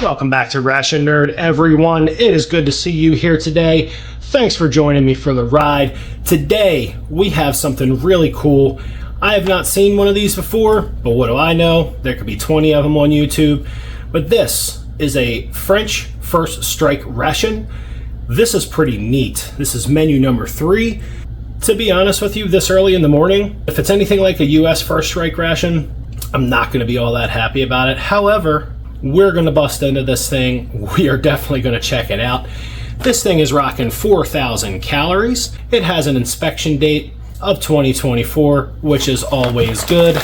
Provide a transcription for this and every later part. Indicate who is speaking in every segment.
Speaker 1: Welcome back to Ration Nerd, everyone. It is good to see you here today. Thanks for joining me for the ride. Today, we have something really cool. I have not seen one of these before, but what do I know? There could be 20 of them on YouTube. But this is a French First Strike ration. This is pretty neat. This is menu number 3. To be honest with you, this early in the morning, if it's anything like a US First Strike ration, I'm not going to be all that happy about it. However, we're going to bust into this thing. We are definitely going to check it out. This thing is rocking 4,000 calories. It has an inspection date of 2024, which is always good.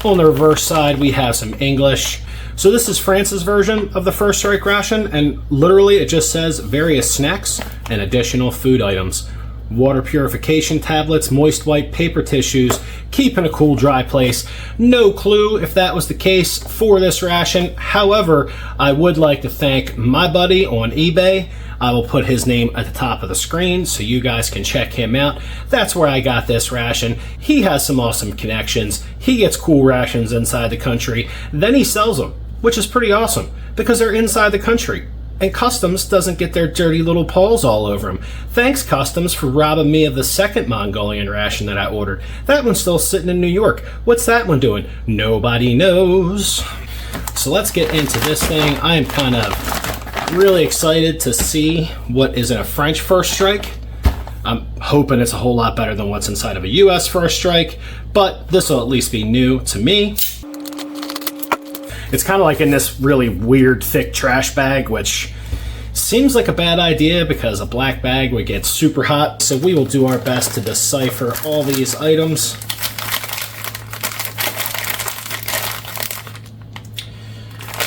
Speaker 1: On the reverse side, we have some English. So this is France's version of the First Strike ration, and literally it just says various snacks and additional food items. Water purification tablets, moist wipe, paper tissues, keep in a cool, dry place. No clue if that was the case for this ration. However, I would like to thank my buddy on eBay. I will put his name at the top of the screen so you guys can check him out. That's where I got this ration. He has some awesome connections. He gets cool rations inside the country. Then he sells them, which is pretty awesome because they're inside the country. And Customs doesn't get their dirty little paws all over them. Thanks, Customs, for robbing me of the second Mongolian ration that I ordered. That one's still sitting in New York. What's that one doing? Nobody knows. So let's get into this thing. I am kind of really excited to see what is in a French First Strike. I'm hoping it's a whole lot better than what's inside of a US First Strike, but this will at least be new to me. It's kind of like in this really weird thick trash bag, which seems like a bad idea because a black bag would get super hot. So we will do our best to decipher all these items.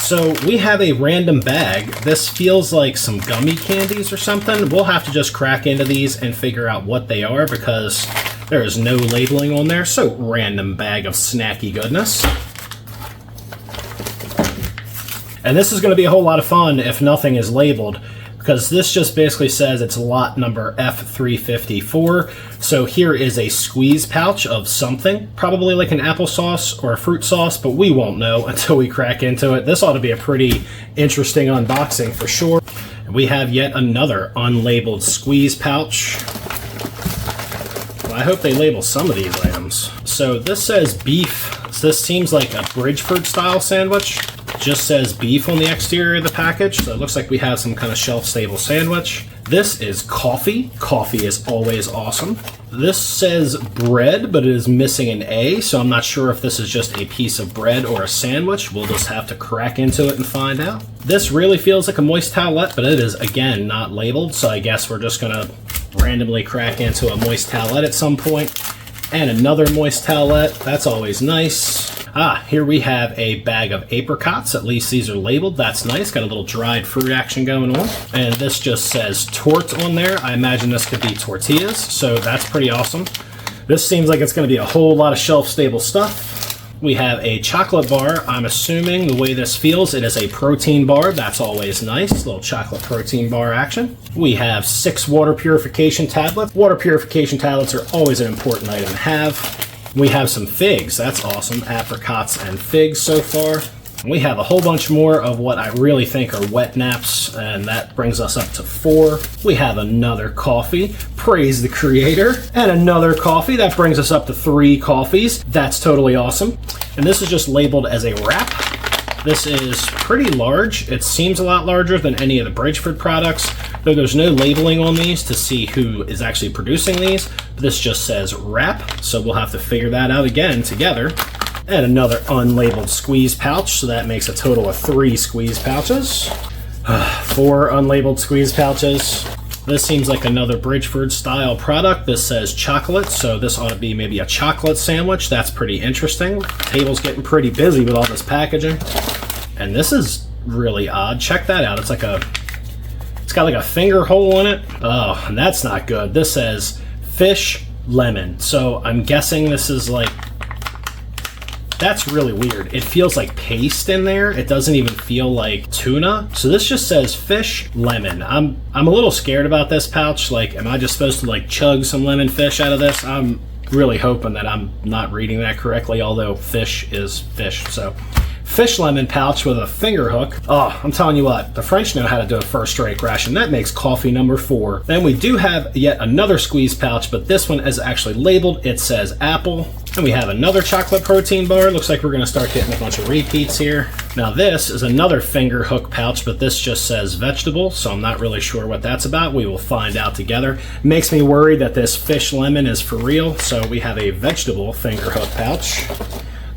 Speaker 1: So we have a random bag. This feels like some gummy candies or something. We'll have to just crack into these and figure out what they are because there is no labeling on there. So random bag of snacky goodness. And this is going to be a whole lot of fun if nothing is labeled, because this just basically says it's lot number F354. So here is a squeeze pouch of something, probably like an applesauce or a fruit sauce, but we won't know until we crack into it. This ought to be a pretty interesting unboxing for sure. We have yet another unlabeled squeeze pouch. Well, I hope they label some of these items. So this says beef. So this seems like a Bridgeford style sandwich. Just says beef on the exterior of the package, so it looks like we have some kind of shelf-stable sandwich. This is coffee. Coffee is always awesome. This says bread, but it is missing an A, so I'm not sure if this is just a piece of bread or a sandwich. We'll just have to crack into it and find out. This really feels like a moist towelette, but it is, again, not labeled, so I guess we're just gonna randomly crack into a moist towelette at some point. And another moist towelette. That's always nice. Here we have a bag of apricots. At least these are labeled. That's nice. Got a little dried fruit action going on. And this just says tort on there. I imagine this could be tortillas, so that's pretty awesome. This seems like it's going to be a whole lot of shelf-stable stuff. We have a chocolate bar. I'm assuming the way this feels, it is a protein bar. That's always nice. A little chocolate protein bar action. We have 6 water purification tablets. Water purification tablets are always an important item to have. We have some figs. That's awesome. Apricots and figs so far. We have a whole bunch more of what I really think are wet naps, and that brings us up to 4. We have another coffee. Praise the creator. And another coffee. That brings us up to 3 coffees. That's totally awesome. And this is just labeled as a wrap. This is pretty large. It seems a lot larger than any of the Bridgeford products, though there's no labeling on these to see who is actually producing these. This just says wrap, so we'll have to figure that out again together. And another unlabeled squeeze pouch, so that makes a total of 3 squeeze pouches. 4 unlabeled squeeze pouches. This seems like another Bridgeford style product. This says chocolate, so this ought to be maybe a chocolate sandwich. That's pretty interesting. The table's getting pretty busy with all this packaging. And this is really odd. Check that out. It's got like a finger hole in it. Oh, and that's not good. This says fish lemon. So I'm guessing this is like, that's really weird. It feels like paste in there. It doesn't even feel like tuna. So this just says fish lemon. I'm a little scared about this pouch. Like, am I just supposed to like chug some lemon fish out of this? I'm really hoping that I'm not reading that correctly, although fish is fish. So fish lemon pouch with a finger hook. Oh, I'm telling you what, the French know how to do a first strike ration. That makes coffee number 4. Then we do have yet another squeeze pouch, but this one is actually labeled. It says apple. And we have another chocolate protein bar. Looks like we're gonna start getting a bunch of repeats here. Now this is another finger hook pouch, but this just says vegetable, so I'm not really sure what that's about. We will find out together. Makes me worried that this fish lemon is for real, so we have a vegetable finger hook pouch.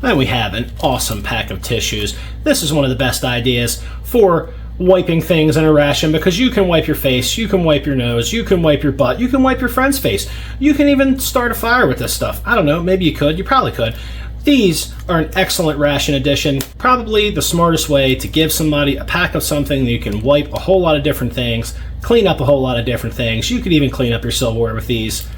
Speaker 1: Then we have an awesome pack of tissues. This is one of the best ideas for wiping things in a ration, because you can wipe your face, you can wipe your nose, you can wipe your butt, you can wipe your friend's face. You can even start a fire with this stuff. I don't know, maybe you could, you probably could. These are an excellent ration addition. Probably the smartest way to give somebody a pack of something that you can wipe a whole lot of different things, clean up a whole lot of different things. You could even clean up your silverware with these.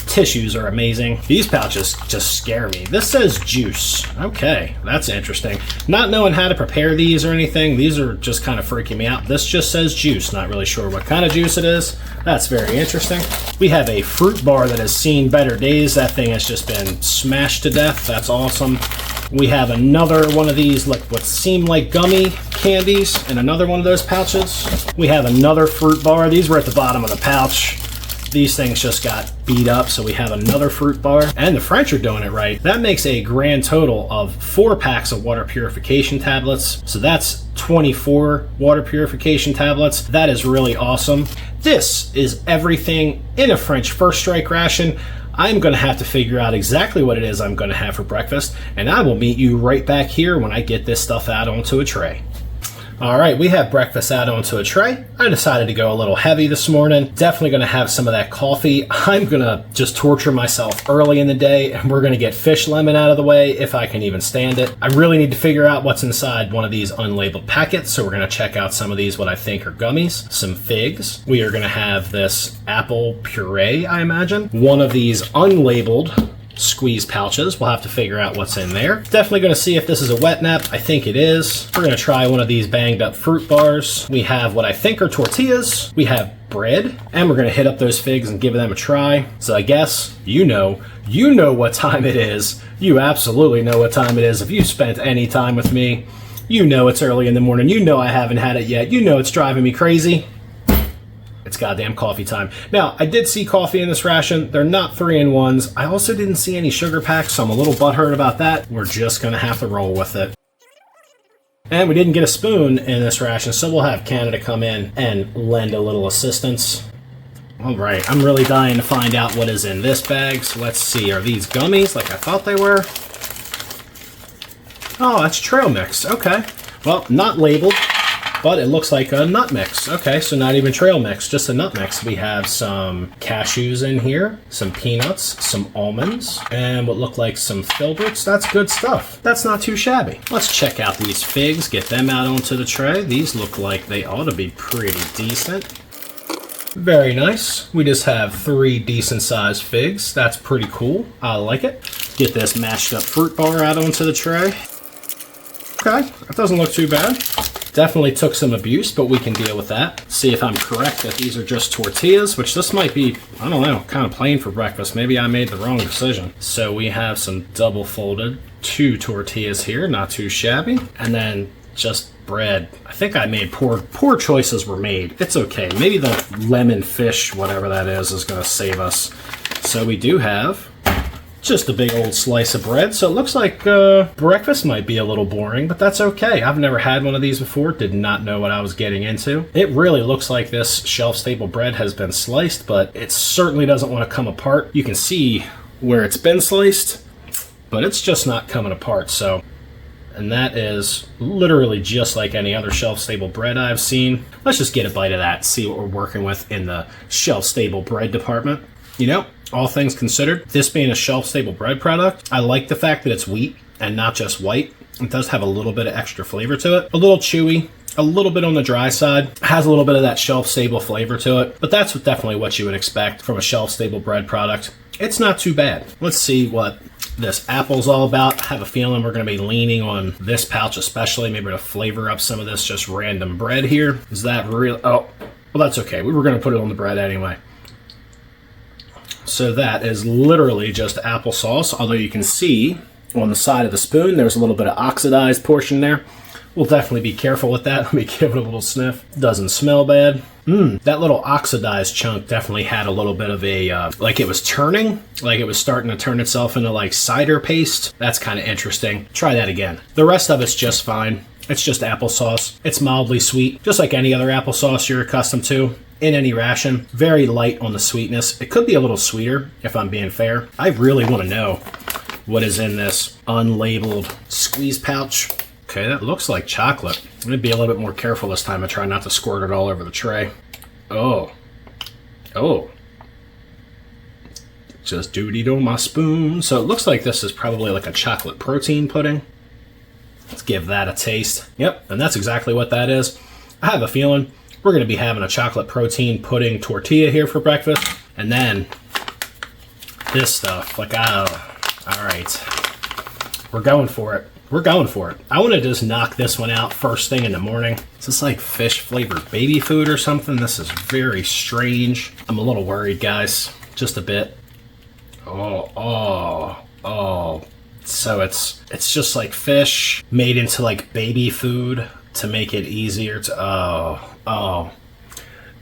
Speaker 1: Tissues are amazing. These pouches just scare me. This says juice. Okay, that's interesting. Not knowing how to prepare these or anything, these are just kind of freaking me out. This just says juice. Not really sure what kind of juice it is. That's very interesting. We have a fruit bar that has seen better days. That thing has just been smashed to death. That's awesome. We have another one of these, like what seem like gummy candies, and another one of those pouches. We have another fruit bar. These were at the bottom of the pouch. These things just got beat up, so we have another fruit bar. And the French are doing it right. That makes a grand total of 4 packs of water purification tablets. So that's 24 water purification tablets. That is really awesome. This is everything in a French first strike ration. I'm going to have to figure out exactly what it is I'm going to have for breakfast, and I will meet you right back here when I get this stuff out onto a tray. All right, we have breakfast out onto a tray. I decided to go a little heavy this morning. Definitely gonna have some of that coffee. I'm gonna just torture myself early in the day, and we're gonna get fish lemon out of the way if I can even stand it. I really need to figure out what's inside one of these unlabeled packets, so we're gonna check out some of these, what I think are gummies, some figs. We are gonna have this apple puree, I imagine. One of these unlabeled squeeze pouches. We'll have to figure out what's in there. Definitely going to see if this is a wet nap. I think it is. We're going to try one of these banged up fruit bars. We have what I think are tortillas. We have bread, and we're going to hit up those figs and give them a try. So I guess you know what time it is. You absolutely know what time it is. If you spent any time with me, you know it's early in the morning. You know I haven't had it yet. You know it's driving me crazy. It's goddamn coffee time. Now, I did see coffee in this ration. They're not 3-in-1s. I also didn't see any sugar packs, so I'm a little butthurt about that. We're just gonna have to roll with it. And we didn't get a spoon in this ration, so we'll have Canada come in and lend a little assistance. All right, I'm really dying to find out what is in this bag. So let's see, are these gummies like I thought they were? Oh, that's trail mix, okay. Well, not labeled, but it looks like a nut mix. Okay, so not even trail mix, just a nut mix. We have some cashews in here, some peanuts, some almonds, and what look like some filberts. That's good stuff. That's not too shabby. Let's check out these figs, get them out onto the tray. These look like they ought to be pretty decent. Very nice. We just have 3 decent sized figs. That's pretty cool. I like it. Get this mashed up fruit bar out onto the tray. Okay, that doesn't look too bad. Definitely took some abuse, but we can deal with that. See if I'm correct that these are just tortillas, which this might be, I don't know, kind of plain for breakfast. Maybe I made the wrong decision. So we have some double folded 2 tortillas here, not too shabby. And then just bread. I think I made poor choices were made. It's okay. Maybe the lemon fish, whatever that is gonna save us. So we do have just a big old slice of bread. So it looks like breakfast might be a little boring, but that's okay. I've never had one of these before. Did not know what I was getting into. It really looks like this shelf-stable bread has been sliced, but it certainly doesn't want to come apart. You can see where it's been sliced, but it's just not coming apart. So, and that is literally just like any other shelf-stable bread I've seen. Let's just get a bite of that, see what we're working with in the shelf-stable bread department. You know, all things considered, this being a shelf-stable bread product, I like the fact that it's wheat and not just white. It does have a little bit of extra flavor to it. A little chewy, a little bit on the dry side. Has a little bit of that shelf-stable flavor to it, but that's definitely what you would expect from a shelf-stable bread product. It's not too bad. Let's see what this apple's all about. I have a feeling we're going to be leaning on this pouch especially, maybe to flavor up some of this just random bread here. Is that real? Oh, well, that's okay. We were going to put it on the bread anyway. So that is literally just applesauce, although you can see on the side of the spoon. There's a little bit of oxidized portion there. We'll definitely be careful with that. Let me give it a little sniff. Doesn't smell bad. That little oxidized chunk definitely had a little bit of a, like it was turning, like it was starting to turn itself into like cider paste. That's kind of interesting. Try that again. The rest of it's just fine. It's just applesauce. It's mildly sweet, just like any other applesauce you're accustomed to in any ration. Very light on the sweetness. It could be a little sweeter if I'm being fair. I really want to know what is in this unlabeled squeeze pouch. Okay, that looks like chocolate. I'm going to be a little bit more careful this time. I try not to squirt it all over the tray. Oh. Just duty on my spoon. So it looks like this is probably like a chocolate protein pudding. Let's give that a taste. Yep, and that's exactly what that is. I have a feeling we're going to be having a chocolate protein pudding tortilla here for breakfast. And then this stuff. Like, all right. We're going for it. We're going for it. I want to just knock this one out first thing in the morning. Is this like fish flavored baby food or something? This is very strange. I'm a little worried, guys. Just a bit. Oh. So it's just like fish made into like baby food to make it easier to, oh.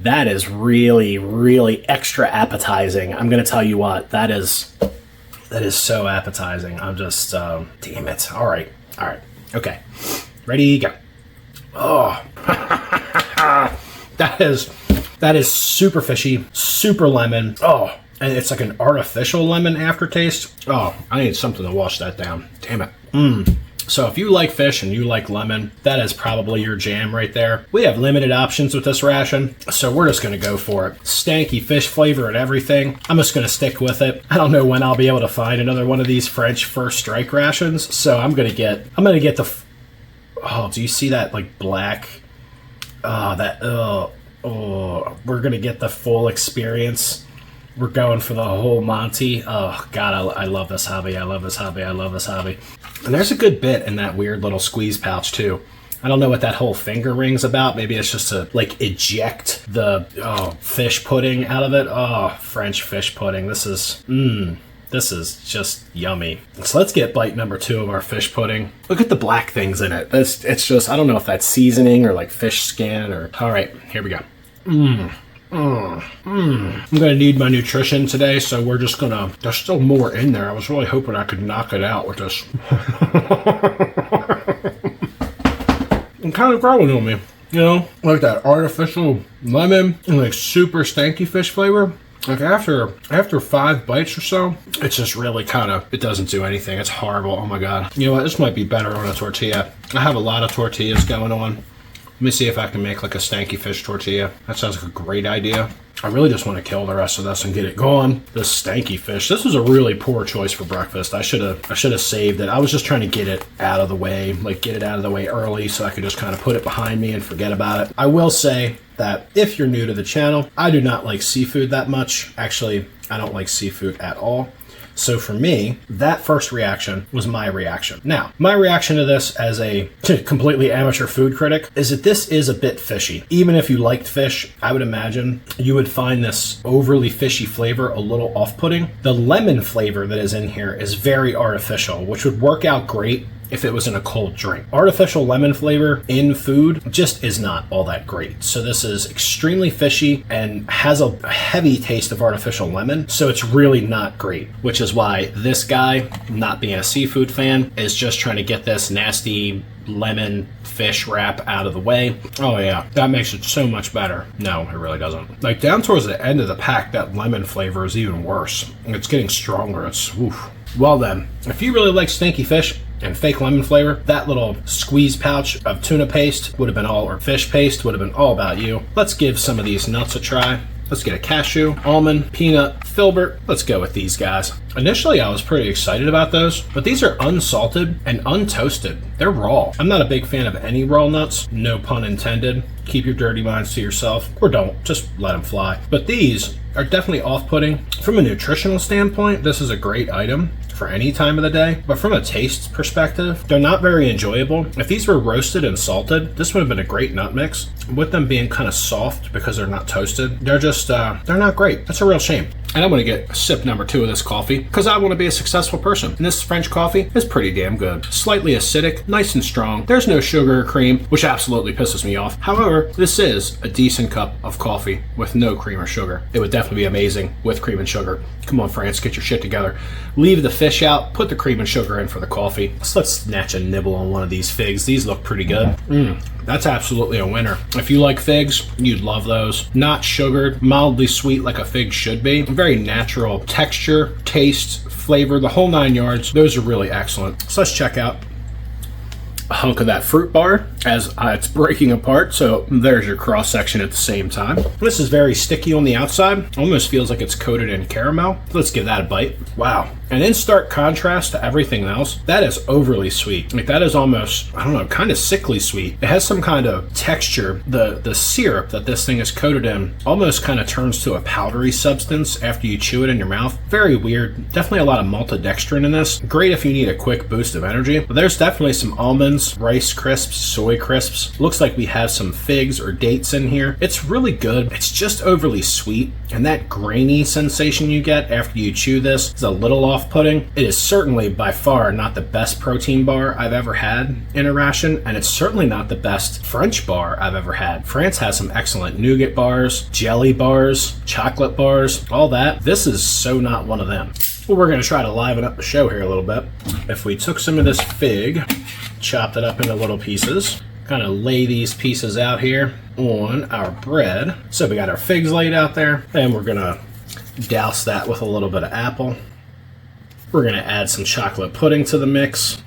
Speaker 1: That is really, really extra appetizing. I'm going to tell you what, that is so appetizing. I'm just, damn it. All right. Okay. Ready, go. Oh. That is super fishy, super lemon. Oh, and it's like an artificial lemon aftertaste. Oh, I need something to wash that down. Damn it. So if you like fish and you like lemon, that is probably your jam right there. We have limited options with this ration, so we're just going to go for it. Stanky fish flavor and everything. I'm just going to stick with it. I don't know when I'll be able to find another one of these French First Strike rations, so I'm going to get the... Oh, do you see that, like, black... we're going to get the full experience. We're going for the whole Monty. Oh, God, I love this hobby. I love this hobby. And there's a good bit in that weird little squeeze pouch, too. I don't know what that whole finger ring's about. Maybe it's just to, like, eject the fish pudding out of it. Oh, French fish pudding. This is just yummy. So let's get bite number 2 of our fish pudding. Look at the black things in it. It's just, I don't know if that's seasoning or, like, fish skin or... All right, here we go. I'm gonna need my nutrition today, so we're just gonna... There's still more in there. I was really hoping I could knock it out with this. I'm kind of growing on me, you know? Like that artificial lemon and like super stanky fish flavor. Like after 5 bites or so, it's just really kind of... It doesn't do anything. It's horrible. Oh my God. You know what? This might be better on a tortilla. I have a lot of tortillas going on. Let me see if I can make like a stanky fish tortilla. That sounds like a great idea. I really just want to kill the rest of this and get it going. This stanky fish. This was a really poor choice for breakfast. I should have saved it. I was just trying to get it out of the way, like get it out of the way early so I could just kind of put it behind me and forget about it. I will say that if you're new to the channel, I do not like seafood that much. Actually, I don't like seafood at all. So for me, that first reaction was my reaction. Now, my reaction to this as a completely amateur food critic is that this is a bit fishy. Even if you liked fish, I would imagine you would find this overly fishy flavor a little off-putting. The lemon flavor that is in here is very artificial, which would work out great if it was in a cold drink. Artificial lemon flavor in food just is not all that great. So this is extremely fishy and has a heavy taste of artificial lemon. So it's really not great, which is why this guy, not being a seafood fan, is just trying to get this nasty lemon fish wrap out of the way. Oh yeah, that makes it so much better. No, it really doesn't. Like down towards the end of the pack, that lemon flavor is even worse. It's getting stronger. It's oof. Well then, if you really like stinky fish and fake lemon flavor, that little squeeze pouch of tuna paste would have been all, or fish paste would have been all about you. Let's give some of these nuts a try. Let's get a cashew, almond, peanut, filbert. Let's go with these guys. Initially, I was pretty excited about those, but these are unsalted and untoasted. They're raw. I'm not a big fan of any raw nuts, no pun intended. Keep your dirty minds to yourself, or don't, just let them fly. But these are definitely off-putting. From a nutritional standpoint, this is a great item for any time of the day, but from a taste perspective, they're not very enjoyable. If these were roasted and salted, this would have been a great nut mix. With them being kind of soft because they're not toasted, they're just, they're not great. That's a real shame. and I'm going to get sip number 2 of this coffee because I want to be a successful person. And this French coffee is pretty damn good. Slightly acidic, nice and strong. There's no sugar or cream, which absolutely pisses me off. However, this is a decent cup of coffee with no cream or sugar. It would definitely be amazing with cream and sugar. Come on, France, get your shit together. Leave the fish out, put the cream and sugar in for the coffee. So let's snatch a nibble on one of these figs. These look pretty good. That's absolutely a winner. If you like figs, you'd love those. Not sugared, mildly sweet like a fig should be. Very natural texture, taste, flavor, the whole 9 yards. Those are really excellent. So let's check out a hunk of that fruit bar as it's breaking apart. So there's your cross section at the same time. This is very sticky on the outside. Almost feels like it's coated in caramel. Let's give that a bite. Wow. And in stark contrast to everything else, that is overly sweet. Like that is almost, I don't know, kind of sickly sweet. It has some kind of texture. The syrup that this thing is coated in almost kind of turns to a powdery substance after you chew it in your mouth. Very weird. Definitely a lot of maltodextrin in this. Great if you need a quick boost of energy. But there's definitely some almonds, Rice crisps, soy crisps. Looks like we have some figs or dates in here. It's really good. It's just overly sweet. And that grainy sensation you get after you chew this is a little off-putting. It is certainly by far not the best protein bar I've ever had in a ration, and it's certainly not the best French bar I've ever had. France has some excellent nougat bars, jelly bars, chocolate bars, all that. This is so not one of them. Well, we're going to try to liven up the show here a little bit. If we took some of this fig, chopped it up into little pieces, kind of lay these pieces out here on our bread. So we got our figs laid out there, and we're going to douse that with a little bit of apple. We're going to add some chocolate pudding to the mix.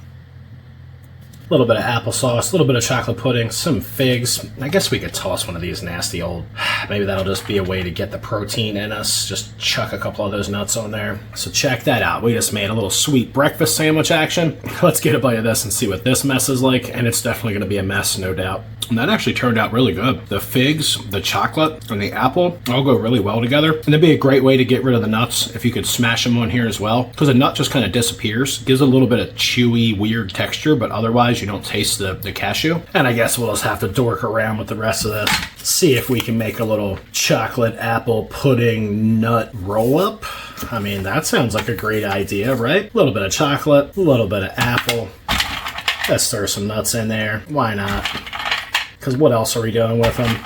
Speaker 1: A little bit of applesauce, a little bit of chocolate pudding, some figs. I guess we could toss one of these nasty old, maybe that'll just be a way to get the protein in us. Just chuck a couple of those nuts on there. So check that out. We just made a little sweet breakfast sandwich action. Let's get a bite of this and see what this mess is like. And it's definitely going to be a mess, no doubt. And that actually turned out really good. The figs, the chocolate, and the apple all go really well together. And it'd be a great way to get rid of the nuts if you could smash them on here as well. Because the nut just kind of disappears. Gives a little bit of chewy, weird texture, but otherwise you don't taste the cashew. And I guess we'll just have to dork around with the rest of this. See if we can make a little chocolate apple pudding nut roll up. I mean, that sounds like a great idea, right? A little bit of chocolate, a little bit of apple. Let's throw some nuts in there. Why not? Because what else are we doing with them?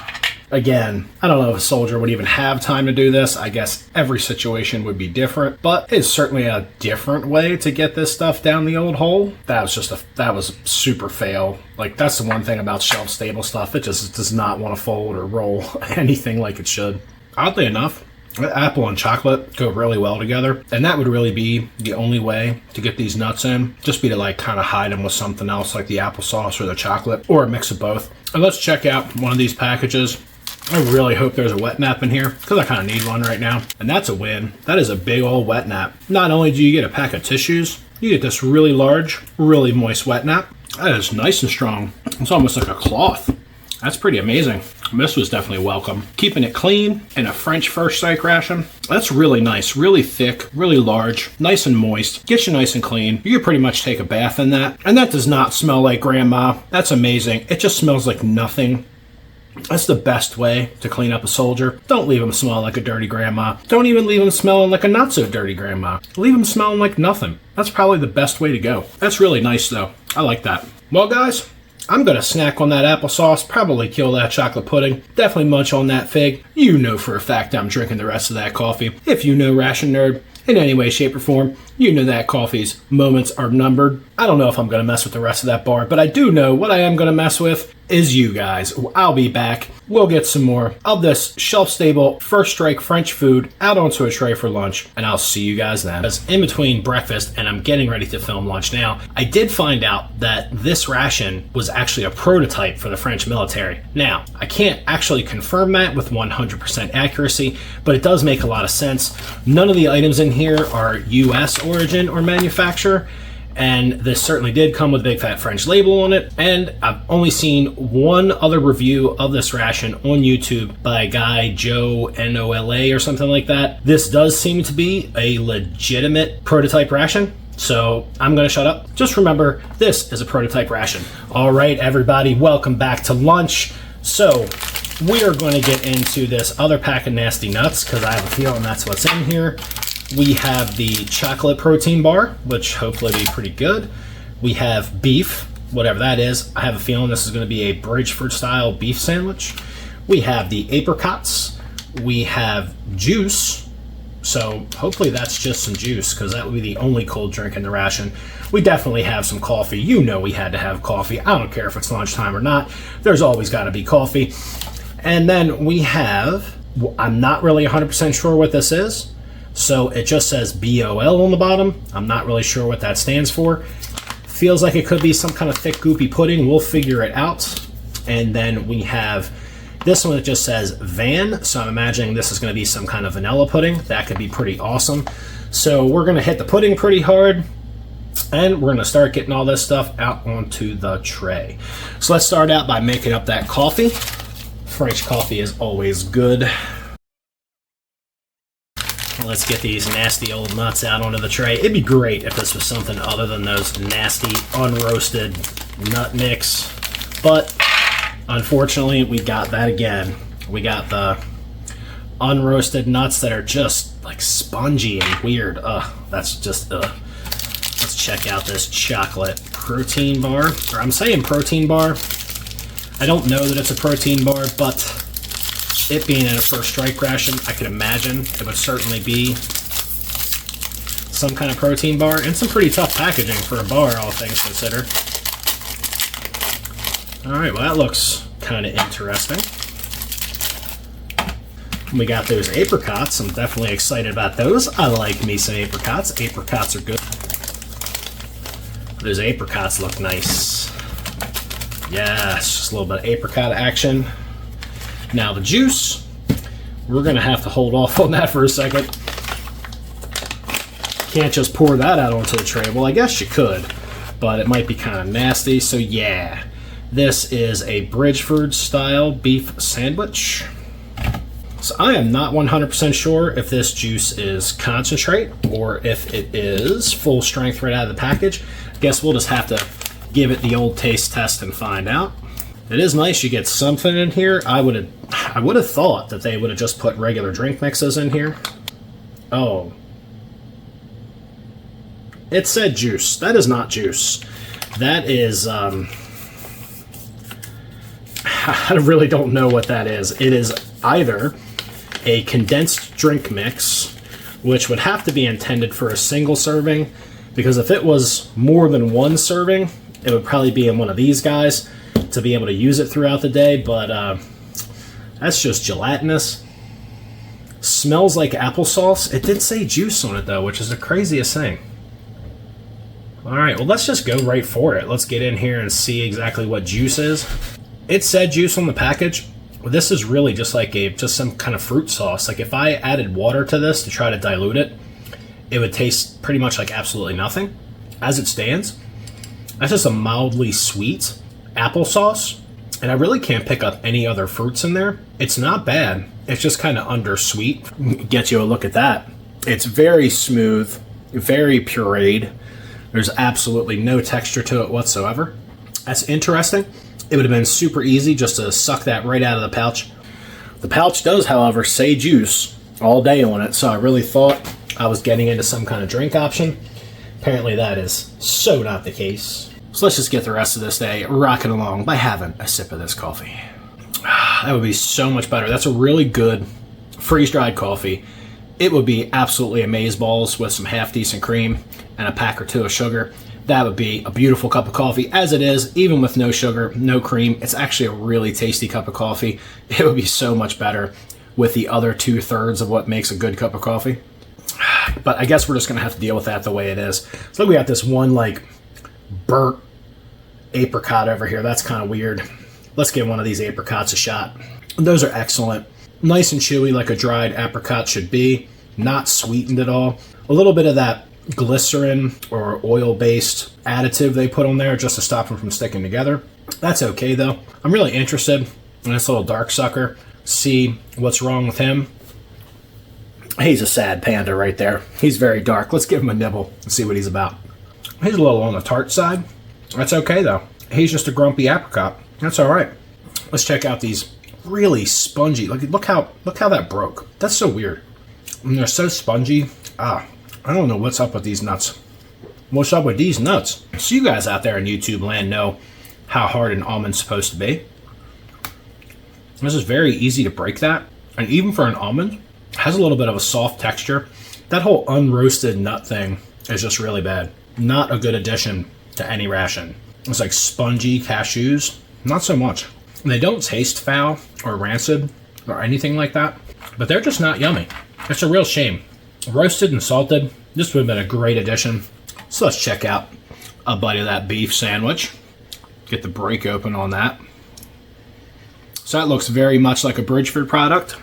Speaker 1: Again, I don't know if a soldier would even have time to do this. I guess every situation would be different, but it's certainly a different way to get this stuff down the old hole. That was a super fail. Like, that's the one thing about shelf-stable stuff. It just does not want to fold or roll anything like it should. Oddly enough, apple and chocolate go really well together, and that would really be the only way to get these nuts in. Just be to like kind of hide them with something else like the applesauce or the chocolate, or a mix of both. And let's check out one of these packages. I really hope there's a wet nap in here because I kind of need one right now. And that's a win. That is a big old wet nap. Not only do you get a pack of tissues, you get this really large, really moist wet nap. That is nice and strong. It's almost like a cloth. That's pretty amazing. This was definitely welcome. Keeping it clean in a French first strike ration. That's really nice, really thick, really large, nice and moist. Gets you nice and clean. You can pretty much take a bath in that. And that does not smell like grandma. That's amazing. It just smells like nothing. That's the best way to clean up a soldier. Don't leave them smelling like a dirty grandma. Don't even leave them smelling like a not so dirty grandma. Leave them smelling like nothing. That's probably the best way to go. That's really nice though. I like that. Well guys, I'm going to snack on that applesauce, probably kill that chocolate pudding, definitely munch on that fig. You know for a fact I'm drinking the rest of that coffee. If you know Ration Nerd in any way, shape, or form, you know that coffee's moments are numbered. I don't know if I'm going to mess with the rest of that bar, but I do know what I am going to mess with is you guys. I'll be back. We'll get some more of this shelf-stable, first strike French food out onto a tray for lunch, and I'll see you guys then. As in between breakfast and I'm getting ready to film lunch now, I did find out that this ration was actually a prototype for the French military. Now, I can't actually confirm that with 100% accuracy, but it does make a lot of sense. None of the items in here are US origin or manufacturer, and this certainly did come with a big fat French label on it. And I've only seen one other review of this ration on YouTube by a guy, Joe NOLA or something like that. This does seem to be a legitimate prototype ration, so I'm gonna shut up. Just remember, this is a prototype ration. All right, everybody, welcome back to lunch. So we are going to get into this other pack of nasty nuts because I have a feeling that's what's in here. We have the chocolate protein bar, which hopefully will be pretty good. We have beef, whatever that is. I have a feeling this is going to be a Bridgeford style beef sandwich. We have the apricots. We have juice. So hopefully that's just some juice because that would be the only cold drink in the ration. We definitely have some coffee. You know we had to have coffee. I don't care if it's lunchtime or not. There's always got to be coffee. And then we have, I'm not really 100% sure what this is. So it just says BOL on the bottom. I'm not really sure what that stands for. Feels like it could be some kind of thick goopy pudding. We'll figure it out. And then we have this one that just says Van, so I'm imagining this is going to be some kind of vanilla pudding. That could be pretty awesome. So we're going to hit the pudding pretty hard, and we're going to start getting all this stuff out onto the tray. So let's start out by making up that coffee. French coffee is always good. Let's get these nasty old nuts out onto the tray. It'd be great if this was something other than those nasty unroasted nut mix, but unfortunately, we got that again. We got the unroasted nuts that are just like spongy and weird. Ugh, that's just ugh. Let's check out this chocolate protein bar. Or I'm saying protein bar. I don't know that it's a protein bar, but it being in a first strike ration, I could imagine it would certainly be some kind of protein bar. And some pretty tough packaging for a bar, all things considered. Alright, well that looks kind of interesting. We got those apricots. I'm definitely excited about those. I like me some apricots. Apricots are good. Those apricots look nice. Yes, just a little bit of apricot action. Now the juice, we're going to have to hold off on that for a second. Can't just pour that out onto the tray. Well, I guess you could, but it might be kind of nasty, so yeah. This is a Bridgeford style beef sandwich. So I am not 100% sure if this juice is concentrate or if it is full strength right out of the package. I guess we'll just have to give it the old taste test and find out. It is nice you get something in here. I would have thought that they would have just put regular drink mixes in here. Oh. It said juice. That is not juice. That is I really don't know what that is. It is either a condensed drink mix, which would have to be intended for a single serving, because if it was more than one serving, it would probably be in one of these guys to be able to use it throughout the day, but that's just gelatinous. Smells like applesauce. It did say juice on it, though, which is the craziest thing. Alright, well, let's just go right for it. Let's get in here and see exactly what juice is. It said juice on the package. This is really just like just some kind of fruit sauce. Like if I added water to this to try to dilute it, it would taste pretty much like absolutely nothing. As it stands, that's just a mildly sweet applesauce, and I really can't pick up any other fruits in there. It's not bad. It's just kind of undersweet. Get you a look at that. It's very smooth, very pureed. There's absolutely no texture to it whatsoever. That's interesting. It would have been super easy just to suck that right out of the pouch. The pouch does, however, say juice all day on it, so I really thought I was getting into some kind of drink option. Apparently that is so not the case. So let's just get the rest of this day rocking along by having a sip of this coffee. That would be so much better. That's a really good freeze-dried coffee. It would be absolutely amazeballs with some half-decent cream and a pack or two of sugar. That would be a beautiful cup of coffee. As it is, even with no sugar, no cream, it's actually a really tasty cup of coffee. It would be so much better with the other 2/3 of what makes a good cup of coffee. But I guess we're just going to have to deal with that the way it is. So we got this one, like, burnt apricot over here. That's kind of weird. Let's give one of these apricots a shot. Those are excellent. Nice and chewy like a dried apricot should be. Not sweetened at all. A little bit of that glycerin or oil-based additive they put on there just to stop them from sticking together. That's okay, though. I'm really interested in this little dark sucker. See what's wrong with him. He's a sad panda right there. He's very dark. Let's give him a nibble and see what he's about. He's a little on the tart side. That's okay, though. He's just a grumpy apricot. That's all right. Let's check out these really spongy. Look how that broke. That's so weird. And they're so spongy. I don't know what's up with these nuts. What's up with these nuts? So you guys out there in YouTube land know how hard an almond's supposed to be. This is very easy to break that. And even for an almond, it has a little bit of a soft texture. That whole unroasted nut thing is just really bad. Not a good addition to any ration. It's like spongy cashews. Not so much. They don't taste foul or rancid or anything like that, but they're just not yummy. It's a real shame. Roasted and salted, this would have been a great addition. So let's check out a bite of that beef sandwich. Get the break open on that. So that looks very much like a Bridgeford product.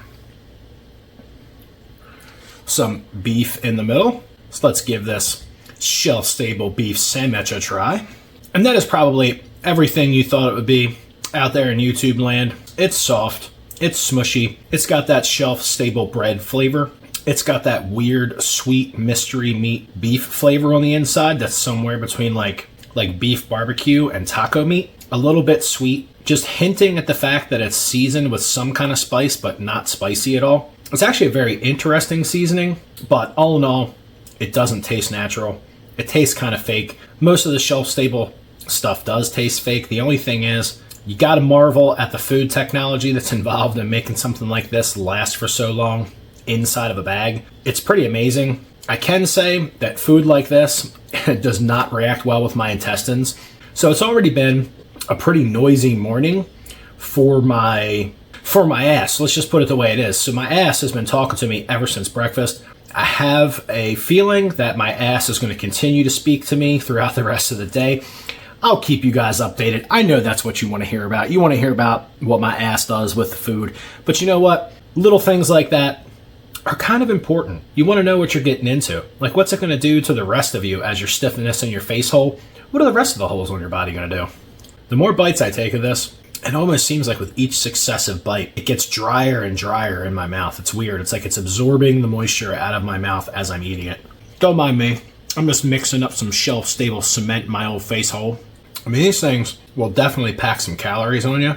Speaker 1: Some beef in the middle. So let's give this shelf-stable beef sandwich a try. And that is probably everything you thought it would be out there in YouTube land. It's soft, it's smushy, it's got that shelf-stable bread flavor. It's got that weird, sweet mystery meat beef flavor on the inside that's somewhere between like beef barbecue and taco meat. A little bit sweet, just hinting at the fact that it's seasoned with some kind of spice, but not spicy at all. It's actually a very interesting seasoning, but all in all, it doesn't taste natural. It tastes kind of fake. Most of the shelf-stable stuff does taste fake. The only thing is, you gotta marvel at the food technology that's involved in making something like this last for so long inside of a bag. It's pretty amazing. I can say that food like this does not react well with my intestines. So it's already been a pretty noisy morning for my ass. Let's just put it the way it is. So my ass has been talking to me ever since breakfast. I have a feeling that my ass is going to continue to speak to me throughout the rest of the day. I'll keep you guys updated. I know that's what you want to hear about. You want to hear about what my ass does with the food. But you know what? Little things like that are kind of important. You want to know what you're getting into. Like, what's it going to do to the rest of you as you're stiffening this in your face hole? What are the rest of the holes on your body going to do? The more bites I take of this, it almost seems like with each successive bite, it gets drier and drier in my mouth. It's weird. It's like it's absorbing the moisture out of my mouth as I'm eating it. Don't mind me. I'm just mixing up some shelf-stable cement in my old face hole. I mean, these things will definitely pack some calories on you.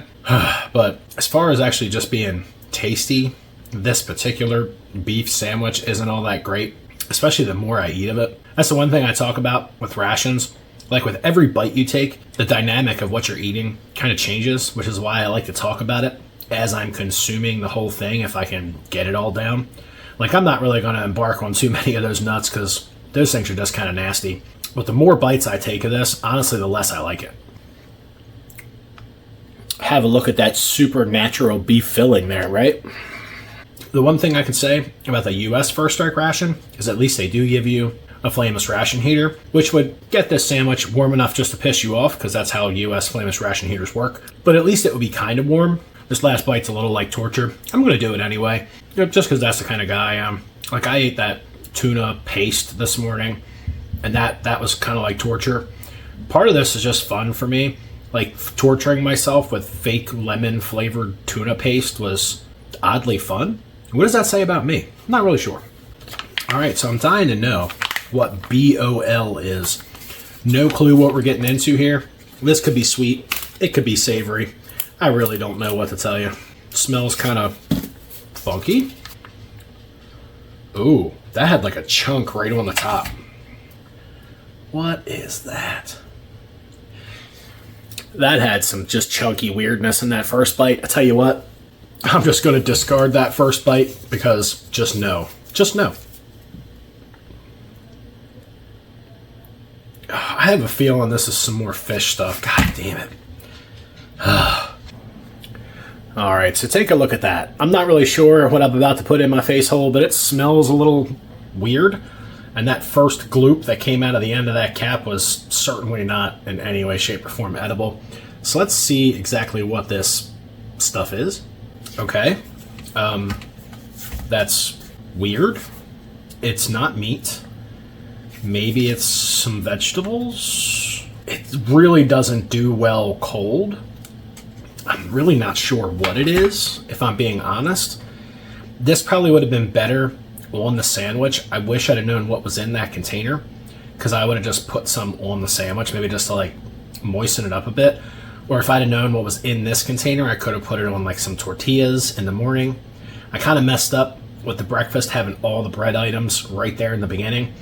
Speaker 1: But as far as actually just being tasty, this particular beef sandwich isn't all that great, especially the more I eat of it. That's the one thing I talk about with rations. Like with every bite you take, the dynamic of what you're eating kind of changes, which is why I like to talk about it as I'm consuming the whole thing if I can get it all down. Like, I'm not really going to embark on too many of those nuts because those things are just kind of nasty. But the more bites I take of this, honestly, the less I like it. Have a look at that supernatural beef filling there, right? The one thing I can say about the U.S. First Strike ration is at least they do give you a flameless ration heater, which would get this sandwich warm enough just to piss you off, because that's how U.S. flameless ration heaters work. But at least it would be kind of warm. This last bite's a little like torture. I'm going to do it anyway, just because that's the kind of guy I am. Like, I ate that tuna paste this morning, and that was kind of like torture. Part of this is just fun for me. Like, torturing myself with fake lemon-flavored tuna paste was oddly fun. What does that say about me? I'm not really sure. All right, so I'm dying to know what BOL is. No clue what we're getting into here. This could be sweet. It could be savory. I really don't know what to tell you. It smells kind of funky. Ooh, that had like a chunk right on the top. What is that? That had some just chunky weirdness in that first bite. I tell you what, I'm just going to discard that first bite because just no. Just no. I have a feeling this is some more fish stuff. God damn it. All right, so take a look at that. I'm not really sure what I'm about to put in my face hole, but it smells a little weird. And that first gloop that came out of the end of that cap was certainly not in any way, shape, or form edible. So let's see exactly what this stuff is. Okay. That's weird. It's not meat. Maybe it's some vegetables. It really doesn't do well cold. I'm really not sure what it is, if I'm being honest. This probably would have been better on the sandwich. I wish I'd have known what was in that container, because I would have just put some on the sandwich, maybe just to like moisten it up a bit. Or if I'd have known what was in this container, I could have put it on like some tortillas in the morning. I kind of messed up with the breakfast, having all the bread items right there in the beginning.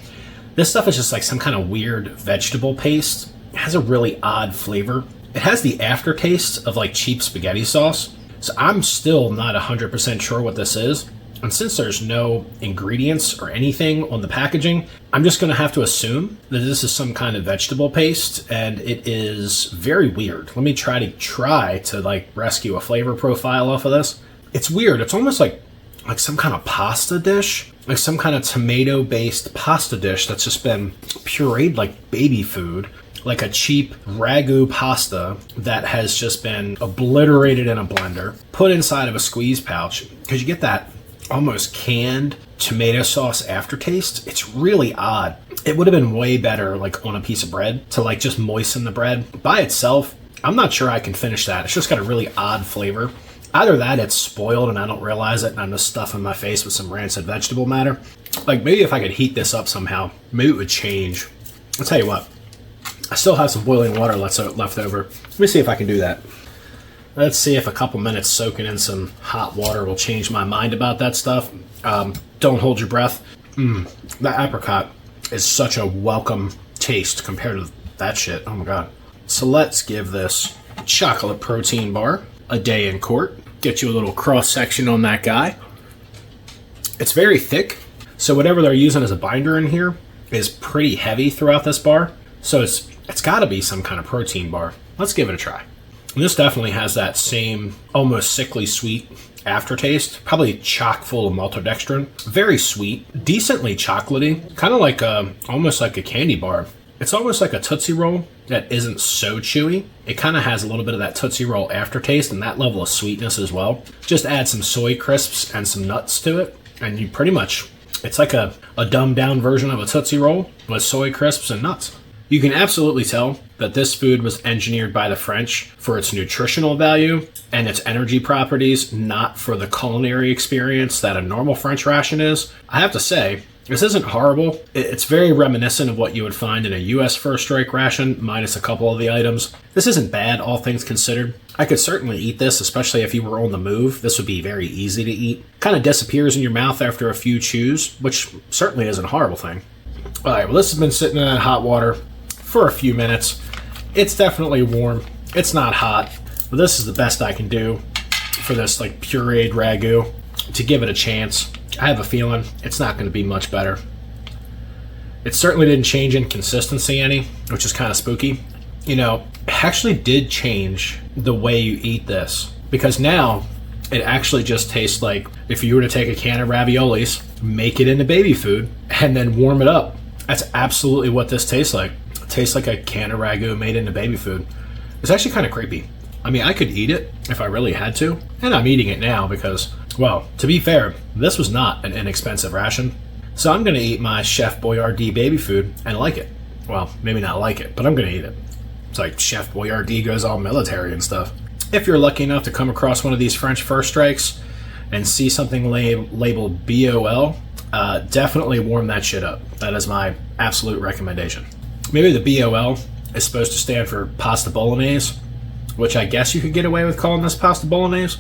Speaker 1: This stuff is just like some kind of weird vegetable paste. It has a really odd flavor. It has the aftertaste of like cheap spaghetti sauce. So I'm still not 100% sure what this is. And since there's no ingredients or anything on the packaging, I'm just going to have to assume that this is some kind of vegetable paste, and it is very weird. Let me try to like rescue a flavor profile off of this. It's weird. It's almost like some kind of pasta dish, like some kind of tomato-based pasta dish that's just been pureed like baby food, like a cheap ragu pasta that has just been obliterated in a blender, put inside of a squeeze pouch, because you get that almost canned tomato sauce aftertaste. It's really odd. It would have been way better like on a piece of bread to like just moisten the bread. By itself, I'm not sure I can finish that. It's just got a really odd flavor. Either that, it's spoiled and I don't realize it and I'm just stuffing my face with some rancid vegetable matter. Like maybe if I could heat this up somehow, maybe it would change. I'll tell you what, I still have some boiling water left over. Let me see if I can do that. Let's see if a couple minutes soaking in some hot water will change my mind about that stuff. Don't hold your breath. That apricot is such a welcome taste compared to that shit. Oh my god. So let's give this chocolate protein bar a day in court. Get you a little cross section on that guy. It's very thick, so whatever they're using as a binder in here is pretty heavy throughout this bar. So it's got to be some kind of protein bar. Let's give it a try. And this definitely has that same almost sickly sweet aftertaste, probably chock full of maltodextrin. Very sweet, decently chocolatey, kind of like almost like a candy bar. It's almost like a Tootsie Roll that isn't so chewy. It kind of has a little bit of that Tootsie Roll aftertaste and that level of sweetness as well. Just add some soy crisps and some nuts to it, and you pretty much, it's like a dumbed down version of a Tootsie Roll with soy crisps and nuts. You can absolutely tell that this food was engineered by the French for its nutritional value and its energy properties, not for the culinary experience that a normal French ration is. I have to say, this isn't horrible. It's very reminiscent of what you would find in a US First Strike ration, minus a couple of the items. This isn't bad, all things considered. I could certainly eat this, especially if you were on the move. This would be very easy to eat. Kind of disappears in your mouth after a few chews, which certainly isn't a horrible thing. All right, well, this has been sitting in hot water for a few minutes. It's definitely warm. It's not hot, but this is the best I can do for this like pureed ragu to give it a chance. I have a feeling it's not going to be much better. It certainly didn't change in consistency any, which is kind of spooky. You know, it actually did change the way you eat this, because now it actually just tastes like if you were to take a can of raviolis, make it into baby food, and then warm it up. That's absolutely what this tastes like. Tastes like a can of ragu made into baby food. It's actually kind of creepy. I mean, I could eat it if I really had to, and I'm eating it now because, well, to be fair, this was not an inexpensive ration. So I'm going to eat my Chef Boyardee baby food and like it. Well, maybe not like it, but I'm going to eat it. It's like Chef Boyardee goes all military and stuff. If you're lucky enough to come across one of these French First Strikes and see something labeled BOL, definitely warm that shit up. That is my absolute recommendation. Maybe the BOL is supposed to stand for pasta bolognese, which I guess you could get away with calling this pasta bolognese.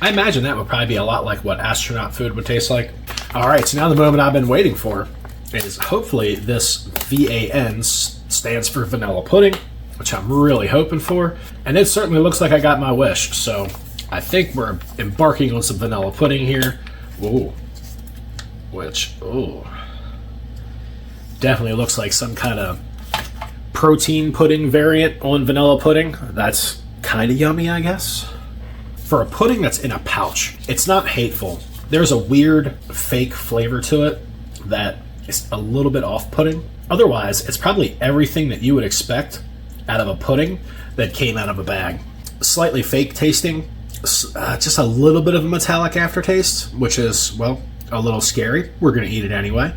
Speaker 1: I imagine that would probably be a lot like what astronaut food would taste like. All right, so now the moment I've been waiting for is hopefully this VAN stands for vanilla pudding, which I'm really hoping for. And it certainly looks like I got my wish. So I think we're embarking on some vanilla pudding here. Ooh. Ooh. Definitely looks like some kind of protein pudding variant on vanilla pudding. That's kind of yummy, I guess. For a pudding that's in a pouch, it's not hateful. There's a weird fake flavor to it that is a little bit off-putting. Otherwise, it's probably everything that you would expect out of a pudding that came out of a bag. Slightly fake tasting, just a little bit of a metallic aftertaste, which is, well, a little scary. We're going to eat it anyway.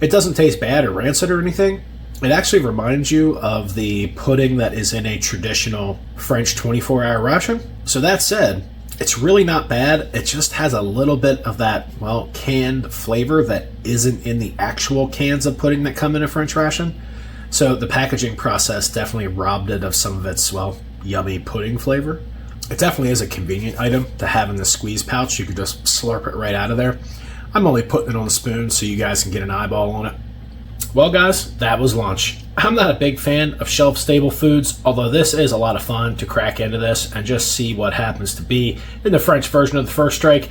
Speaker 1: It doesn't taste bad or rancid or anything. It actually reminds you of the pudding that is in a traditional French 24-hour ration. So that said, it's really not bad. It just has a little bit of that, well, canned flavor that isn't in the actual cans of pudding that come in a French ration. So the packaging process definitely robbed it of some of its, well, yummy pudding flavor. It definitely is a convenient item to have in the squeeze pouch. You could just slurp it right out of there. I'm only putting it on the spoon so you guys can get an eyeball on it. Well, guys, that was lunch. I'm not a big fan of shelf-stable foods, although this is a lot of fun to crack into this and just see what happens to be in the French version of the First Strike.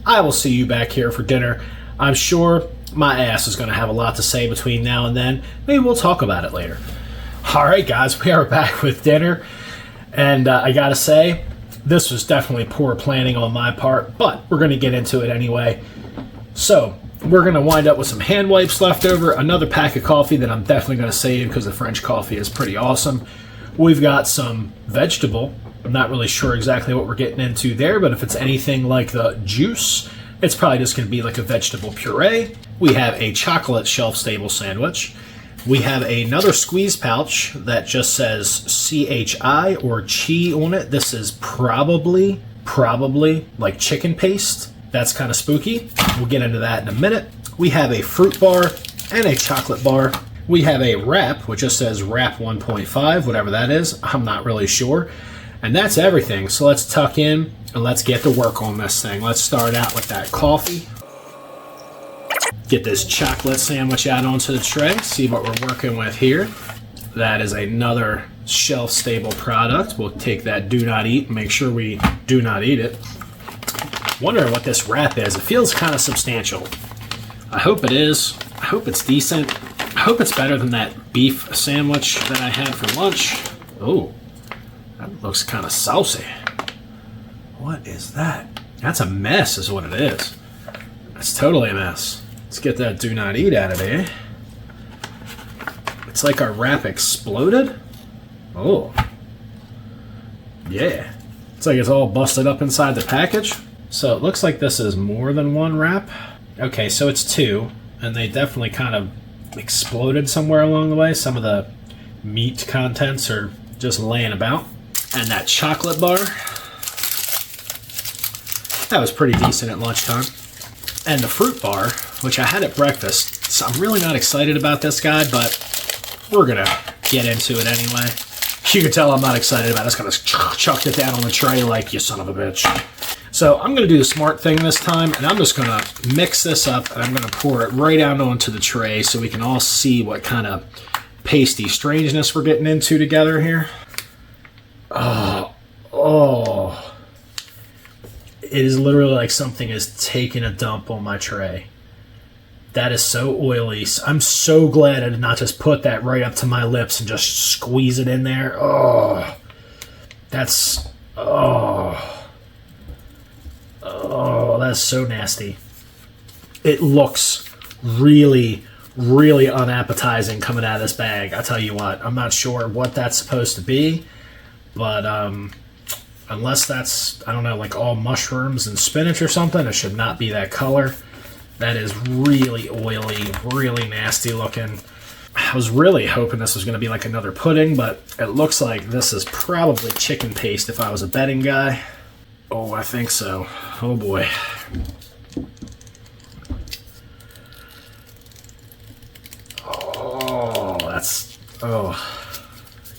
Speaker 1: I will see you back here for dinner. I'm sure my ass is going to have a lot to say between now and then. Maybe we'll talk about it later. All right, guys, we are back with dinner. And I got to say, this was definitely poor planning on my part, but we're going to get into it anyway. So, we're going to wind up with some hand wipes left over, another pack of coffee that I'm definitely going to save because the French coffee is pretty awesome. We've got some vegetable. I'm not really sure exactly what we're getting into there, but if it's anything like the juice, it's probably just going to be like a vegetable puree. We have a chocolate shelf-stable sandwich. We have another squeeze pouch that just says CHI or chi on it. This is probably like chicken paste. That's kind of spooky. We'll get into that in a minute. We have a fruit bar and a chocolate bar. We have a wrap, which just says wrap 1.5, whatever that is. I'm not really sure. And that's everything. So let's tuck in and let's get to work on this thing. Let's start out with that coffee. Get this chocolate sandwich out onto the tray. See what we're working with here. That is another shelf-stable product. We'll take that do not eat and make sure we do not eat it. Wondering what this wrap is. It feels kind of substantial. I hope it is. I hope it's decent. I hope it's better than that beef sandwich that I had for lunch. Oh, that looks kind of saucy. What is that? That's a mess is what it is. That's totally a mess. Let's get that do not eat out of there. It's like our wrap exploded. Oh. Yeah. It's like it's all busted up inside the package. So it looks like this is more than one wrap. Okay, so it's two, and they definitely kind of exploded somewhere along the way. Some of the meat contents are just laying about. And that chocolate bar, that was pretty decent at lunchtime. And the fruit bar, which I had at breakfast. So I'm really not excited about this guy, but we're gonna get into it anyway. You can tell I'm not excited about it. I just kind of chucked it down on the tray like, you son of a bitch. So I'm going to do the smart thing this time, and I'm just going to mix this up, and I'm going to pour it right out onto the tray so we can all see what kind of pasty strangeness we're getting into together here. Oh. It is literally like something is taking a dump on my tray. That is so oily. I'm so glad I did not just put that right up to my lips and just squeeze it in there. Oh. That's so nasty. It looks really, really unappetizing coming out of this bag. I tell you what, I'm not sure what that's supposed to be, but unless that's, I don't know, like all mushrooms and spinach or something, it should not be that color. That is really oily, really nasty looking. I was really hoping this was going to be like another pudding, but it looks like this is probably chicken paste if I was a betting guy. Oh, I think so. Oh boy.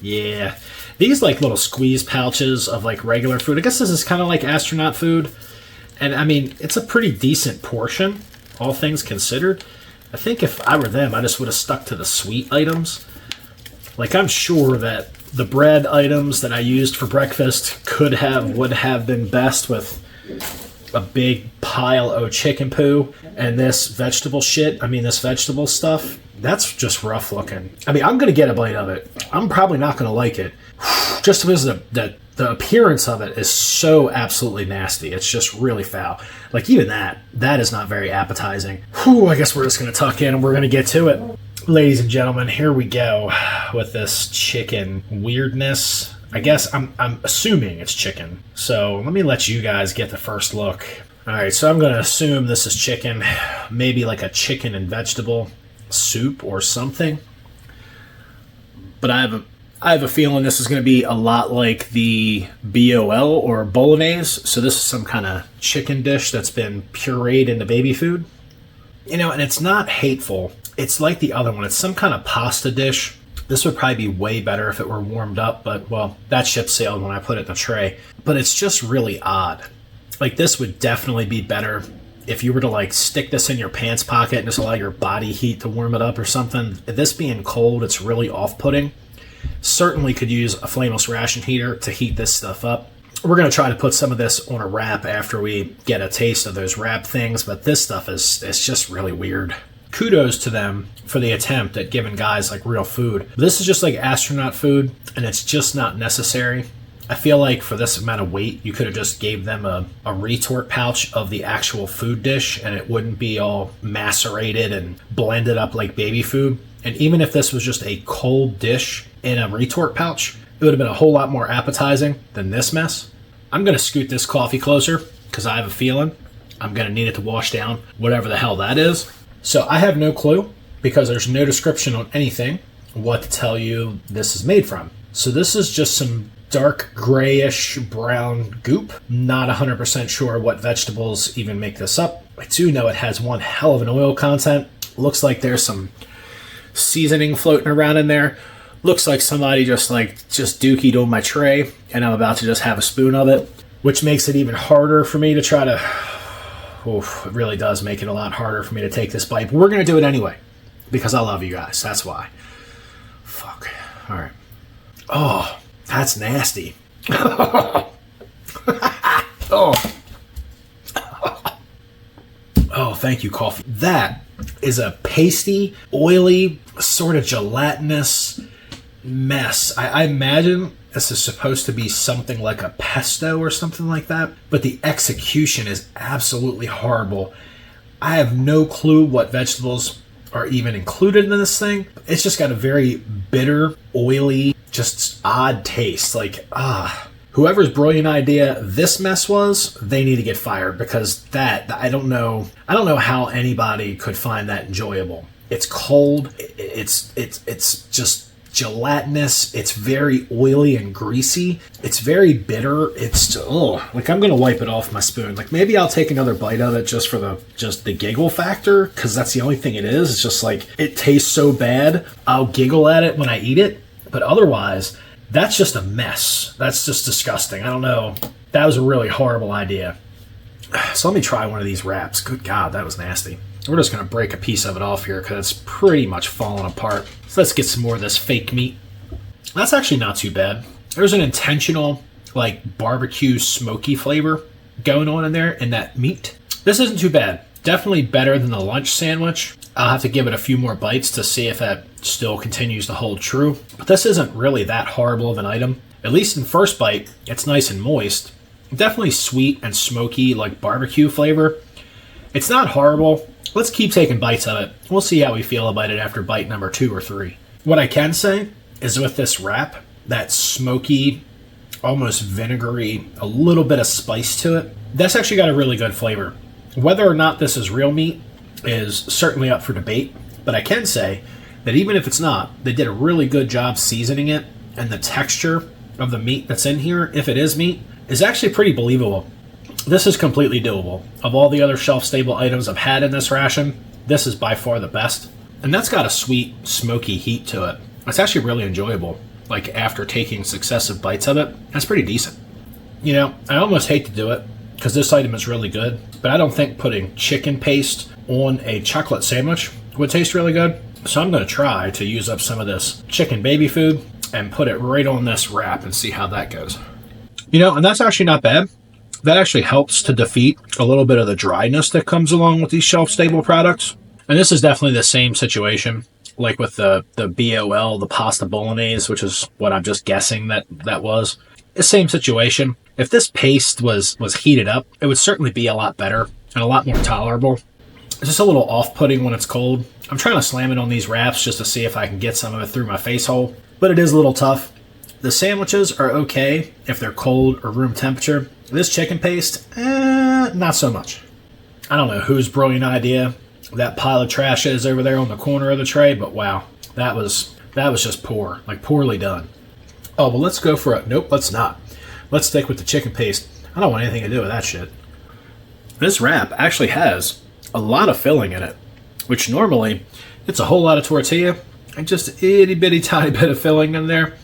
Speaker 1: Yeah. These like little squeeze pouches of like regular food. I guess this is kind of like astronaut food. And I mean, it's a pretty decent portion, all things considered. I think if I were them, I just would have stuck to the sweet items. Like, I'm sure that the bread items that I used for breakfast would have been best with a big pile of chicken poo, and this vegetable shit, this vegetable stuff, that's just rough looking. I mean, I'm going to get a bite of it. I'm probably not going to like it. Just because the appearance of it is so absolutely nasty. It's just really foul. Like, even that is not very appetizing. Whew, I guess we're just going to tuck in and we're going to get to it. Ladies and gentlemen, here we go with this chicken weirdness. I guess I'm assuming it's chicken. So let me let you guys get the first look. All right, so I'm going to assume this is chicken, maybe like a chicken and vegetable soup or something. But I have a feeling this is going to be a lot like the BOL or bolognese. So this is some kind of chicken dish that's been pureed into baby food. And it's not hateful. It's like the other one. It's some kind of pasta dish. This would probably be way better if it were warmed up, but well, that ship sailed when I put it in the tray. But it's just really odd. Like, this would definitely be better if you were to like stick this in your pants pocket and just allow your body heat to warm it up or something. This being cold, it's really off-putting. Certainly could use a flameless ration heater to heat this stuff up. We're going to try to put some of this on a wrap after we get a taste of those wrap things, but this stuff is just really weird. Kudos to them for the attempt at giving guys like real food. This is just like astronaut food, and it's just not necessary. I feel like for this amount of weight, you could have just gave them a retort pouch of the actual food dish, and it wouldn't be all macerated and blended up like baby food. And even if this was just a cold dish in a retort pouch, it would have been a whole lot more appetizing than this mess. I'm going to scoot this coffee closer because I have a feeling I'm going to need it to wash down whatever the hell that is. So I have no clue because there's no description on anything what to tell you this is made from. So this is just some dark grayish brown goop. Not 100% sure what vegetables even make this up. I do know it has one hell of an oil content. Looks like there's some seasoning floating around in there. Looks like somebody just dookied on my tray and I'm about to just have a spoon of it, which makes it even harder for me to try to... Oof, it really does make it a lot harder for me to take this bite, but we're going to do it anyway because I love you guys. That's why. Fuck. All right. Oh, that's nasty. Oh. Oh, thank you, coffee. That is a pasty, oily, sort of gelatinous mess. I imagine this is supposed to be something like a pesto or something like that, but the execution is absolutely horrible. I have no clue what vegetables are even included in this thing. It's just got a very bitter, oily, just odd taste. Like, whoever's brilliant idea this mess was, they need to get fired because that, I don't know how anybody could find that enjoyable. It's cold. It's just gelatinous. It's very oily and greasy. It's very bitter. It's like I'm gonna wipe it off my spoon. Like maybe I'll take another bite of it just for the giggle factor, because that's the only thing it is. It's just like it tastes so bad I'll giggle at it when I eat it, but otherwise that's just a mess. That's just disgusting. I don't know. That was a really horrible idea. So let me try one of these wraps. Good God, that was nasty. We're just going to break a piece of it off here because it's pretty much falling apart. So let's get some more of this fake meat. That's actually not too bad. There's an intentional like barbecue smoky flavor going on in there in that meat. This isn't too bad. Definitely better than the lunch sandwich. I'll have to give it a few more bites to see if that still continues to hold true. But this isn't really that horrible of an item. At least in first bite, it's nice and moist. Definitely sweet and smoky like barbecue flavor. It's not horrible. Let's keep taking bites of it. We'll see how we feel about it after bite number 2 or 3. What I can say is with this wrap, that smoky, almost vinegary, a little bit of spice to it, that's actually got a really good flavor. Whether or not this is real meat is certainly up for debate, but I can say that even if it's not, they did a really good job seasoning it, and the texture of the meat that's in here, if it is meat, is actually pretty believable. This is completely doable. Of all the other shelf-stable items I've had in this ration, this is by far the best. And that's got a sweet, smoky heat to it. It's actually really enjoyable. Like, after taking successive bites of it, that's pretty decent. You know, I almost hate to do it, because this item is really good, but I don't think putting chicken paste on a chocolate sandwich would taste really good. So I'm going to try to use up some of this chicken baby food and put it right on this wrap and see how that goes. You know, and that's actually not bad. That actually helps to defeat a little bit of the dryness that comes along with these shelf-stable products. And this is definitely the same situation, like with the BOL, the pasta bolognese, which is what I'm just guessing that was. The same situation. If this paste was heated up, it would certainly be a lot better and a lot more tolerable. It's just a little off-putting when it's cold. I'm trying to slam it on these wraps just to see if I can get some of it through my face hole, but it is a little tough. The sandwiches are okay if they're cold or room temperature. This chicken paste, not so much. I don't know whose brilliant idea that pile of trash is over there on the corner of the tray, but wow, that was just poor, like poorly done. Oh, well, let's go for it. Nope, let's not. Let's stick with the chicken paste. I don't want anything to do with that shit. This wrap actually has a lot of filling in it, which normally it's a whole lot of tortilla and just itty bitty tiny bit of filling in there.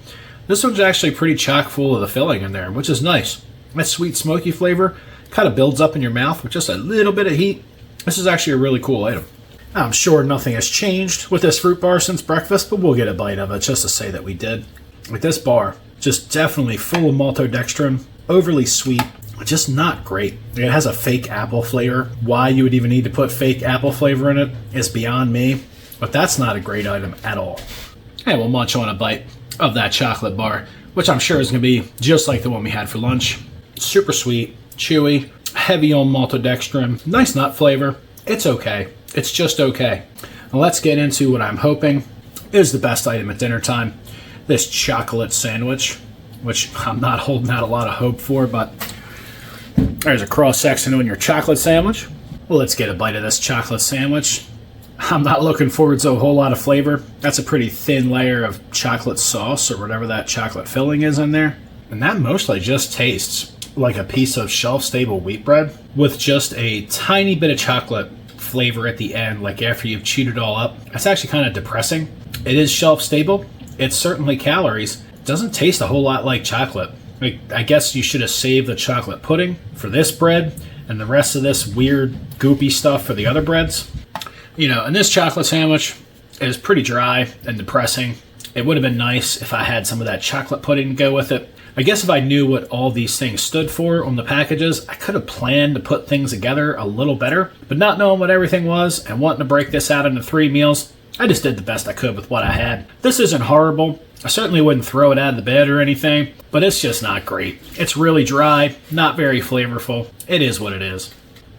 Speaker 1: This one's actually pretty chock full of the filling in there, which is nice. That sweet smoky flavor kind of builds up in your mouth with just a little bit of heat. This is actually a really cool item. I'm sure nothing has changed with this fruit bar since breakfast, but we'll get a bite of it just to say that we did. With this bar, just definitely full of maltodextrin, overly sweet, just not great. It has a fake apple flavor. Why you would even need to put fake apple flavor in it is beyond me, but that's not a great item at all. And we'll munch on a bite of that chocolate bar, which I'm sure is going to be just like the one we had for lunch. Super sweet, chewy, heavy on maltodextrin, nice nut flavor. It's okay. It's just okay. Now let's get into what I'm hoping is the best item at dinner time. This chocolate sandwich, which I'm not holding out a lot of hope for, but there's a cross section on your chocolate sandwich. Well, let's get a bite of this chocolate sandwich. I'm not looking forward to a whole lot of flavor. That's a pretty thin layer of chocolate sauce or whatever that chocolate filling is in there. And that mostly just tastes like a piece of shelf-stable wheat bread with just a tiny bit of chocolate flavor at the end, like after you've chewed it all up. That's actually kind of depressing. It is shelf-stable. It's certainly calories. It doesn't taste a whole lot like chocolate. Like, I guess you should have saved the chocolate pudding for this bread and the rest of this weird goopy stuff for the other breads. You know, and this chocolate sandwich is pretty dry and depressing. It would have been nice if I had some of that chocolate pudding to go with it. I guess if I knew what all these things stood for on the packages, I could have planned to put things together a little better. But not knowing what everything was and wanting to break this out into 3 meals, I just did the best I could with what I had. This isn't horrible. I certainly wouldn't throw it out of the bed or anything, but it's just not great. It's really dry, not very flavorful. It is what it is.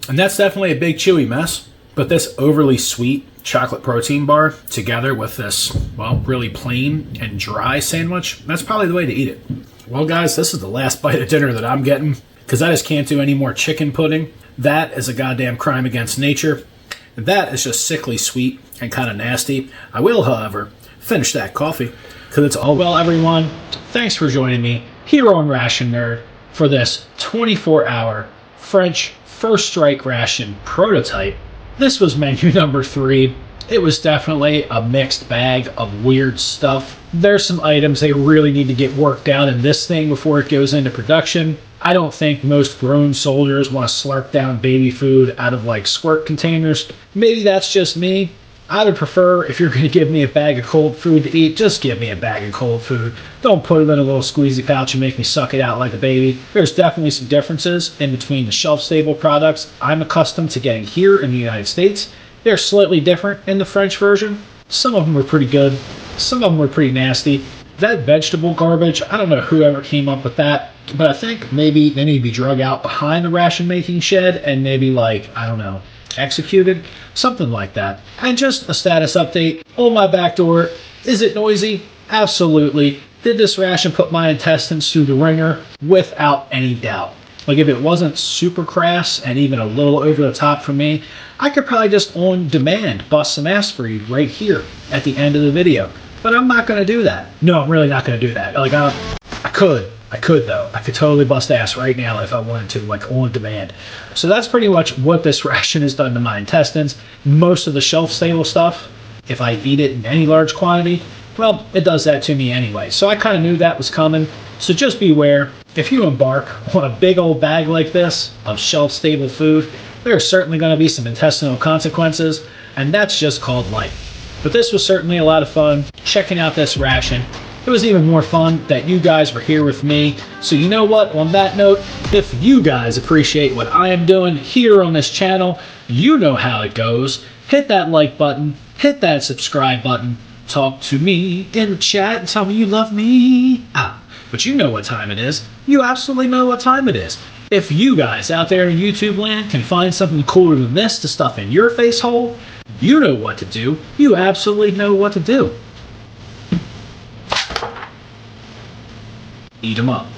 Speaker 1: And that's definitely a big chewy mess. But this overly sweet chocolate protein bar together with this, well, really plain and dry sandwich, that's probably the way to eat it. Well, guys, this is the last bite of dinner that I'm getting because I just can't do any more chicken pudding. That is a goddamn crime against nature. That is just sickly sweet and kind of nasty. I will, however, finish that coffee because it's all. Well, everyone, thanks for joining me here on Ration Nerd for this 24-hour French First Strike ration prototype. This was menu number 3. It was definitely a mixed bag of weird stuff. There's some items they really need to get worked out in this thing before it goes into production. I don't think most grown soldiers want to slurp down baby food out of like squirt containers. Maybe that's just me. I would prefer, if you're going to give me a bag of cold food to eat, just give me a bag of cold food. Don't put it in a little squeezy pouch and make me suck it out like a baby. There's definitely some differences in between the shelf-stable products I'm accustomed to getting here in the United States. They're slightly different in the French version. Some of them were pretty good. Some of them were pretty nasty. That vegetable garbage, I don't know whoever came up with that, but I think maybe they need to be drug out behind the ration making shed and maybe like, I don't know, executed, something like that. And just a status update on my back door. Is it noisy? Absolutely. Did this ration put my intestines through the ringer? Without any doubt. Like, if it wasn't super crass and even a little over the top for me, I could probably just on demand bust some ass for you right here at the end of the video. But I'm not going to do that. No, I'm really not going to do that. Like, I could though. I could totally bust ass right now if I wanted to, like on demand. So that's pretty much what this ration has done to my intestines. Most of the shelf-stable stuff, if I eat it in any large quantity, well, it does that to me anyway. So I kind of knew that was coming. So just beware. If you embark on a big old bag like this of shelf-stable food, there are certainly going to be some intestinal consequences, and that's just called life. But this was certainly a lot of fun, checking out this ration. It was even more fun that you guys were here with me. So you know what, on that note, if you guys appreciate what I am doing here on this channel, you know how it goes. Hit that like button, hit that subscribe button, talk to me in the chat and tell me you love me. But you know what time it is. You absolutely know what time it is. If you guys out there in YouTube land can find something cooler than this to stuff in your face hole, you know what to do. You absolutely know what to do. Eat 'em up.